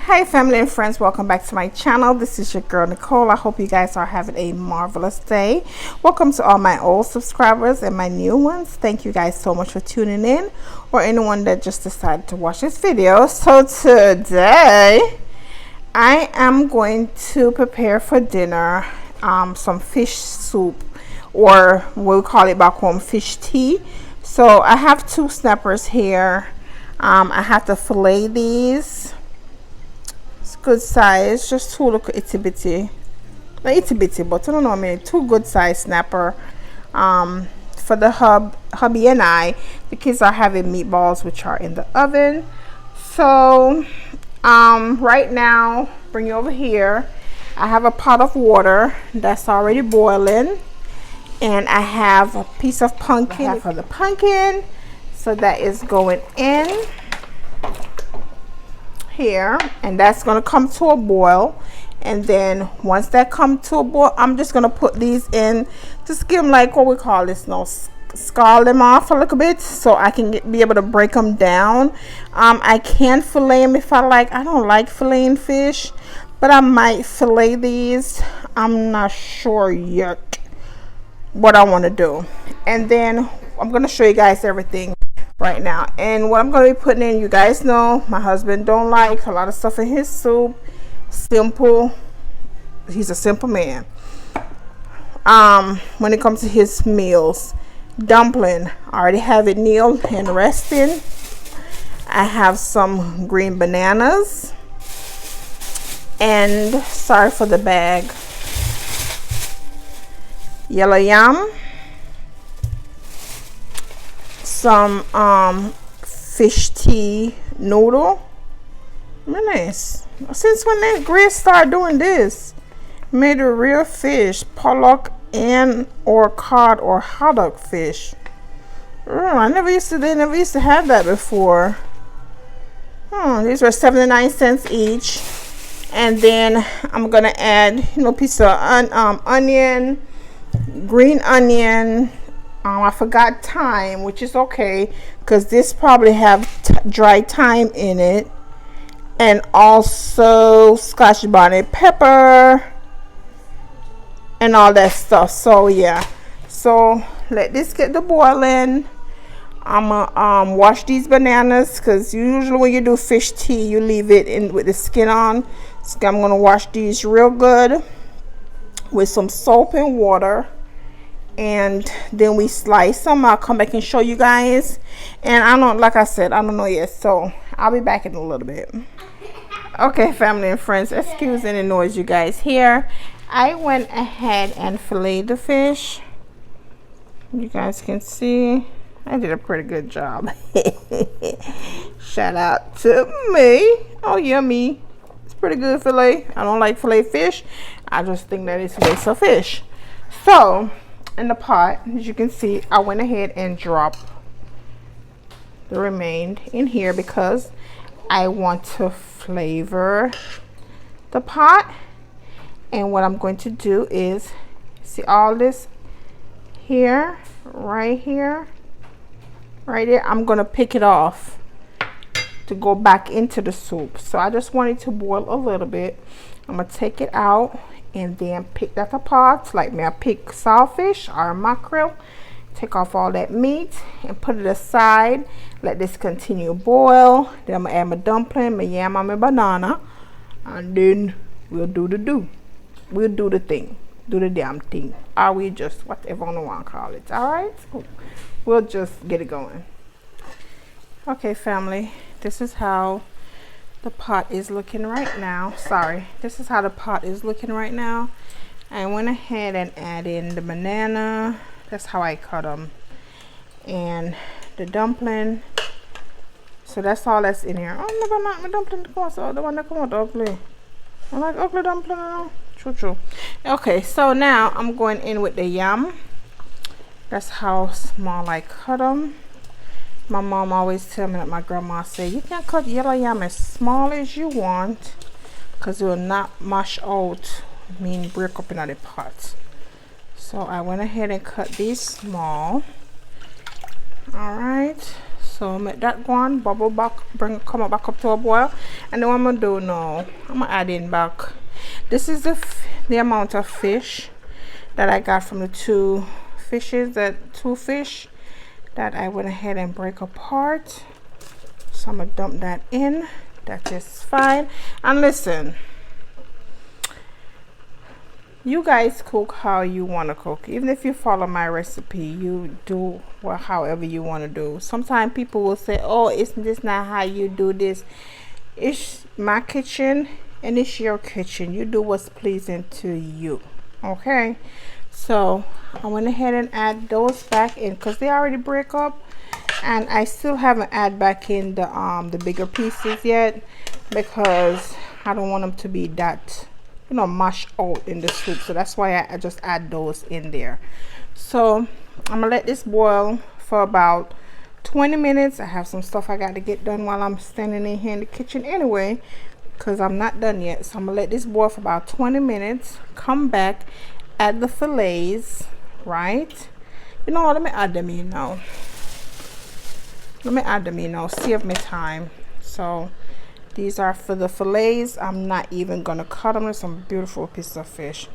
Hi family and friends, welcome back to my channel. This is your girl Nicole. I hope you guys are having a marvelous day. Welcome to all my old subscribers and my new ones. Thank you guys so much for tuning in, or anyone that just decided to watch this video. So today I am going to prepare for dinner some fish soup, or we'll call it back home fish tea. So I have two snappers here. I have to fillet these. Good size, just two little itty bitty, not itty bitty, but I don't know, I mean, two good size snapper for the hubby and I. The kids are having meatballs which are in the oven. So right now, bring you over here, I have a pot of water that's already boiling, and I have a piece of pumpkin for the pumpkin, so that is going in here, and that's going to come to a boil. And then once that comes to a boil, I'm just going to put these in, just give them like, what we call this, scald them off a little bit so I can be able to break them down. I can fillet them if I like. I don't like filleting fish, but I might fillet these. I'm not sure yet what I want to do. And then I'm going to show you guys everything right now. And what I'm going to be putting in, you guys know my husband don't like a lot of stuff in his soup. Simple. He's a simple man when it comes to his meals. Dumpling, I already have it kneel and resting. I have some green bananas, and sorry for the bag, yellow yam, some fish tea noodle. Nice. Since when that Grace started doing this, made a real fish, pollock and or cod or haddock fish. They never used to have that before. These were 79 cents each. And then I'm gonna add, piece of onion, green onion. I forgot thyme, which is okay because this probably have dry thyme in it, and also Scotch bonnet pepper and all that stuff. So yeah, so let this get to boiling. I'm gonna wash these bananas because usually when you do fish tea you leave it in with the skin on. So I'm gonna wash these real good with some soap and water, and then we slice them. I'll come back and show you guys. And I don't, like I said, I don't know yet, so I'll be back in a little bit. Okay, family and friends, excuse any noise you guys hear. I went ahead and filleted the fish. You guys can see I did a pretty good job. Shout out to me. Oh, yummy. It's pretty good fillet. I don't like fillet fish. I just think that it's a waste of fish. So in the pot, as you can see, I went ahead and dropped the remain in here because I want to flavor the pot. And what I'm going to do is, see all this here, right there, I'm going to pick it off to go back into the soup. So I just want it to boil a little bit. I'm going to take it out and then pick that apart. Like me, I pick saltfish or mackerel, take off all that meat and put it aside. Let this continue boil. Then I'm gonna add my dumpling, my yam, and my banana, and then we'll do the thing, do the damn thing, or we just whatever I want to call it. All right, we'll just get it going. Okay, family, this is how the pot is looking right now. This is how the pot is looking right now. I went ahead and add in the banana. That's how I cut them, and the dumpling. So that's all that's in here. Oh, never mind, my dumpling come out. So the one that come out ugly. I like ugly dumpling now. True. Okay, so now I'm going in with the yam. That's how small I cut them. My mom always tell me that my grandma said you can cut yellow yam as small as you want because it will not mash out, mean break up in the pot. So I went ahead and cut these small. All right, So make that go on, bubble back, come up back up to a boil. And then what I'm gonna do now, I'm gonna add in back. This is the amount of fish that I got from the two fish that I went ahead and break apart. So I'm gonna dump that in. That is fine. And listen, you guys cook how you want to cook. Even if you follow my recipe, you do however you want to do. Sometimes people will say, oh, isn't this not how you do this? It's my kitchen and it's your kitchen. You do what's pleasing to you. Okay, so I went ahead and add those back in because they already break up, and I still haven't add back in the bigger pieces yet because I don't want them to be that, you know, mashed out in the soup. So that's why I just add those in there. So I'm gonna let this boil for about 20 minutes. I have some stuff I got to get done while I'm standing in here in the kitchen anyway, because I'm not done yet. So I'm gonna let this boil for about 20 minutes, come back, add the fillets, right? You know what, let me add them in now. Save me time. So these are for the fillets. I'm not even gonna cut them. There's some beautiful pieces of fish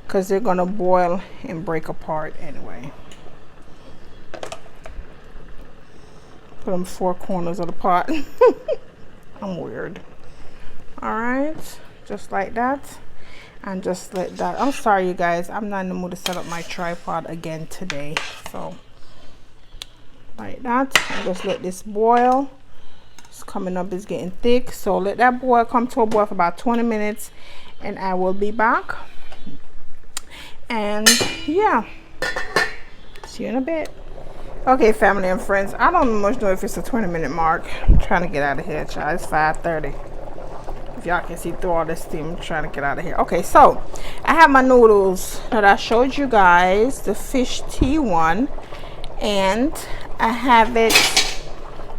because they're gonna boil and break apart anyway. Put them 4 corners of the pot. I'm weird. All right, just like that, and just let that. I'm sorry, you guys. I'm not in the mood to set up my tripod again today. So like that, and just let this boil. It's coming up, it's getting thick, so let that boil come to a boil for about 20 minutes and I will be back. And yeah, see you in a bit. Okay, family and friends, I don't much know if it's a 20-minute mark. I'm trying to get out of here, child. It's 5:30. If y'all can see through all this steam, I'm trying to get out of here. Okay, so I have my noodles that I showed you guys, the fish tea one, and I have it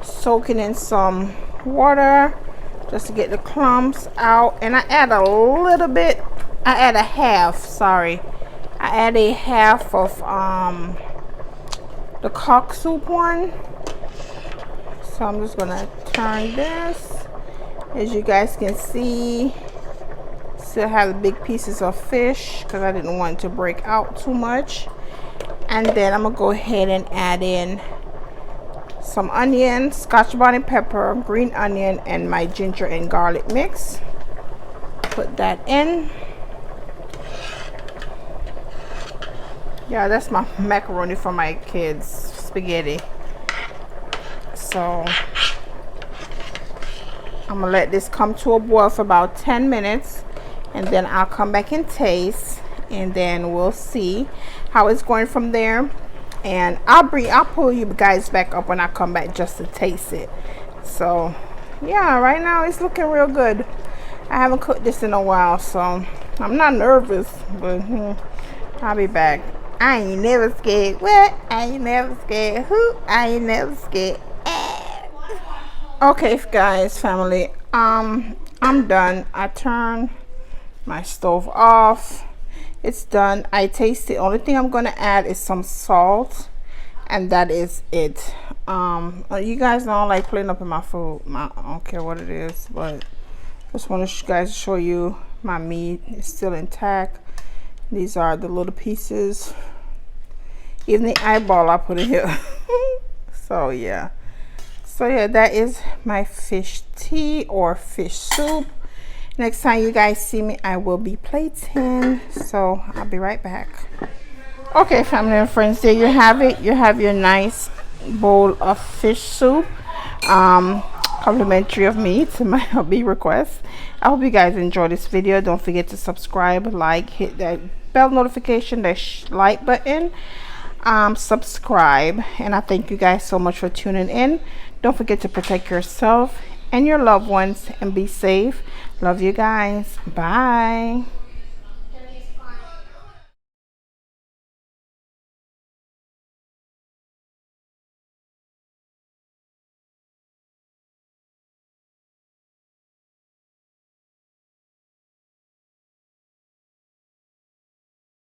soaking in some water just to get the clumps out, and I add a little bit. I add a half of the cock soup one. So I'm just gonna turn this. As you guys can see, still have the big pieces of fish because I didn't want it to break out too much. And then I'm gonna go ahead and add in some onion, scotch bonnet pepper, green onion, and my ginger and garlic mix. Put that in. Yeah, that's my macaroni for my kids, spaghetti. So I'm gonna let this come to a boil for about 10 minutes, and then I'll come back and taste, and then we'll see how it's going from there. And I'll pull you guys back up when I come back just to taste it. So yeah, right now it's looking real good. I haven't cooked this in a while, so I'm not nervous, but I'll be back. I ain't never scared. What? I ain't never scared. Who? I ain't never scared. Okay, guys, family, I'm done. I turned my stove off. It's done. I taste it. Only thing I'm gonna add is some salt, and that is it. You guys know I don't like putting up in my food. I don't care what it is, but just want to guys show you my meat is still intact. These are the little pieces. Even the eyeball I put in here. So yeah, that is my fish tea or fish soup. Next time you guys see me, I will be plating, so I'll be right back. Okay, family and friends, there you have it. You have your nice bowl of fish soup, complimentary of me to my hubby request. I hope you guys enjoy this video. Don't forget to subscribe, like, hit that bell notification, that like button, subscribe, and I thank you guys so much for tuning in. Don't forget to protect yourself and your loved ones and be safe. Love you guys. Bye.